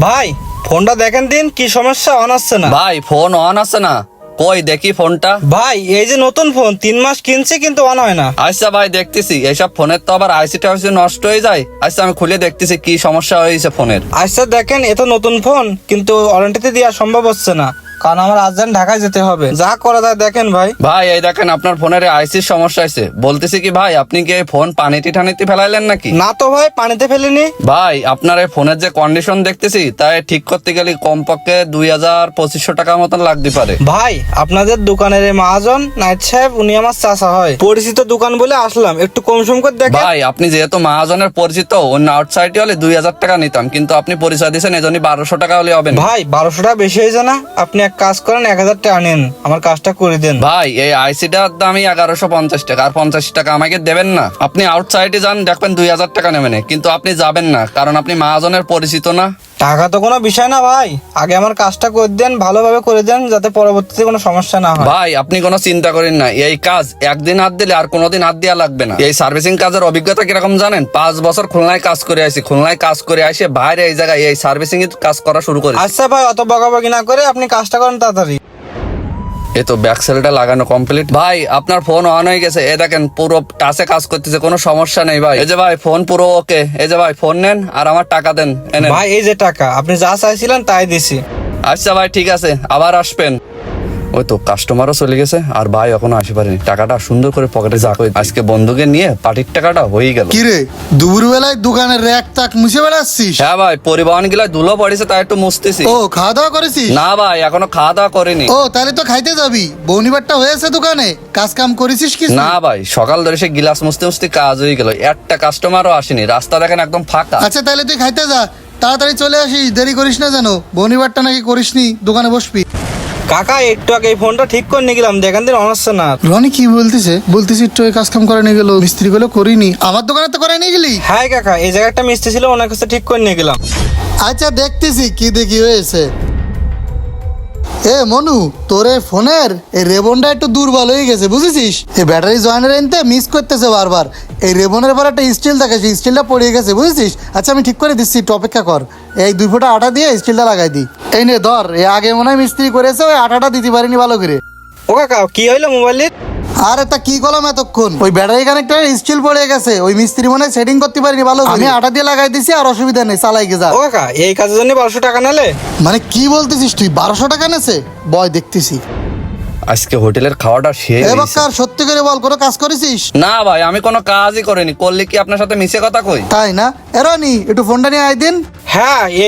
ভাই ফোনটা দেখেন দিন, কি সমস্যা? অন আসছে না ভাই ফোন অন আছে না, কই দেখি ফোনটা। ভাই। এই যে নতুন ফোন 3 মাস কিনছি কিন্তু অন হয় না। আচ্ছা ভাই দেখতেছি, এইসব ফোনের তো আবার আইসিটা নষ্ট হয়ে যায়। আচ্ছা আমি খুলে দেখতেছি কি সমস্যা হয়েছে ফোনের। আচ্ছা দেখেন, এ তো নতুন ফোন কিন্তু ওয়ারেন্টিতে দেওয়া সম্ভব হচ্ছে না, কারণ আমার আর্জেন্ট ঢাকায় যেতে হবে। যা করা যায় দেখেন ভাই। ভাই এই দেখেন আপনার ফোনের আইসির সমস্যা হয়েছে। বলতেছি কি ভাই, আপনি কি এই ফোন পানিতে ঠানিতে ফেলাইলেন নাকি? না তো ভাই, পানিতে ফেলিনি। ভাই আপনার এই ফোনের যে কন্ডিশন দেখতেছি, তাই ঠিক করতে গেলে কমপক্ষে 2000-2500 টাকা মতন লাগতে পারে। ভাই আপনাদের দোকানের এই মহাজন নাইট সাহেব, উনি আমার চাচা হয়, পরিচিত দোকান বলে আসলাম, একটু কম সম করে দেখেন। ভাই আপনি যেহেতু মহাজনের পরিচিত, অন্য আউটসাইডে হলে 2000 টাকা নিতাম, কিন্তু আপনি পরিচয় দিয়েছেন এজন্য 1200 টাকা হলে হবে না। ভাই 1200 টাকা বেশি হয়েছে না? আপনি এক কাজ করেন, 1000 টাকা নেন, আমার কাজটা করে দেন। ভাই এই আইসিটার দামই 1150 টাকা, আর 50 টাকা আমাকে দেবেন না? আপনি আউটসাইডে যান, দেখবেন 2000 টাকা নেবেন, কিন্তু আপনি যাবেন না, কারণ আপনি মহাজনের পরিচিত না। টাকা তো কোনো বিষয় না ভাই, আগে আমার কাজটা করে দেন, ভালোভাবে করে দেন, যাতে পরবর্তীতে কোনো সমস্যা না হয়। ভাই আপনি কোনো চিন্তা করেন না, এই কাজ একদিন হাত দিলে আর কোনোদিন হাত দেওয়া লাগবে না। এই সার্ভিসিং কাজের অভিজ্ঞতা কিরকম জানেন? 5 বছর খুলনায় কাজ করে আসি, খুলনায় কাজ করে আসে বাইরে এই জায়গায় এই সার্ভিসিং এর কাজ করা শুরু করি। আচ্ছা ভাই, অত বকাবকি না করে আপনি কাজটা করেন তাড়াতাড়ি। এই তো ব্যাক সেলটা লাগানো কমপ্লিট। ভাই আপনার ফোন অন হয়ে গেছে, এ দেখেন পুরো টাচে কাজ করতেছে, কোনো সমস্যা নেই ভাই। এই যে ভাই ফোন পুরো ওকে। এই যে ভাই ফোন নেন আর আমার টাকা দেন, এনেন। ভাই এই যে টাকা, আপনি যা চাইছিলেন তাই দিছি। আচ্ছা ভাই ঠিক আছে, আবার আসবেন। ওই তো কাস্টমারও চলে গেছে, আর ভাই এখনো আসে পারেনি। টাকাটা সুন্দর করে পকেটে যা করে আজকে বন্ধুকে নিয়ে পার্টির টাকাটা হয়ে গেল। কিরে দুপুর বেলায় দোকানের র্যাক তাক মুছে বেড়াচ্ছিস? হ্যাঁ ভাই, পরিবহন গিলায় ধুলো পড়েছে, তাই একটু মুছতেছি। ও খাওয়া দাওয়া করেছিস? না ভাই এখনো খাওয়া দাওয়া করিনি। ও তাহলে তো খাইতে যাবি। বৌনিবারটা হয়েছে দোকানে, কাজ কাম করেছিস কি? না ভাই, সকাল ধরে সে গিলাস মুছতে মুছতে কাজ হয়ে গেল, একটা কাস্টমারও আসেনি, রাস্তা দেখেন একদম ফাঁকা। আচ্ছা তাহলে তুই খাইতে যা, তাড়াতাড়ি চলে আসিস, দেরি করিস না যেন। বৌনিবারটা নাকি করিসনি, দোকানে বসবি। কাকা একটু আগে এই ফোনটা ঠিক করে নিয়ে গেলাম, দেখেন দিন অন আসছে না। রনি কি বলতেছি একটু কাজ কাম করে নিয়ে গেলো, মিস্ত্রি গুলো করিনি, আমার দোকানে তো করে নিয়ে গেলি। হ্যাঁ কাকা, এই জায়গায় একটা মিস্ত্রি ছিল, ওনার কাছে ঠিক করে নিয়ে গেলাম। আচ্ছা দেখতেছি কি দেখি হয়েছে। এ মনু, তোর এই ফোনের এই রেবনটা একটু দুর্বল হয়ে গেছে, বুঝেছিস? এই ব্যাটারি জয়েনের এনতে মিস করতেছে বারবার। এই রেবনের পর একটা স্টিল থাকে, সেই স্টিলটা পড়ে গেছে, বুঝেছিস? আচ্ছা আমি ঠিক করে দিচ্ছি, একটু অপেক্ষা কর। এই 2 ফুটা আটা দিয়ে স্টিলটা লাগাই দিই। এই নে ধর, এই আগে মনে হয় মিস্ত্রি করেছে, ওই আটাটা দিতে পারিনি ভালো করে। ও কাকা, কি হইলো মোবাইলের? আর এটা কি করলাম এতক্ষণ, ওই ব্যাটারি কানেক্টর স্টিল পড়ে গেছে, ওই মিস্ত্রি মনে হয় সেটিং করতে পারিনি ভালো করে। আমি আটা দিয়ে লাগাই দিছি, আর অসুবিধা নেই, চালাই গে যা। ও কাকা, এই কাজের জন্য 1200 টাকা নিলে? মানে কি বলতেছিস তুই? 1200 টাকা নেছে? বয় দেখতেছি। আজকে হোটেলের খাওয়াটা সেই এ বাক্কার, সত্যি করে বল, কোনো কাজ করেছিস? না ভাই, আমি কোনো কাজই করিনি। করলে কি আপনার সাথে মিশে কথা কই? তাই না? এ রনি, একটু ফোনটা নিয়ে আয় দিন। হ্যাঁ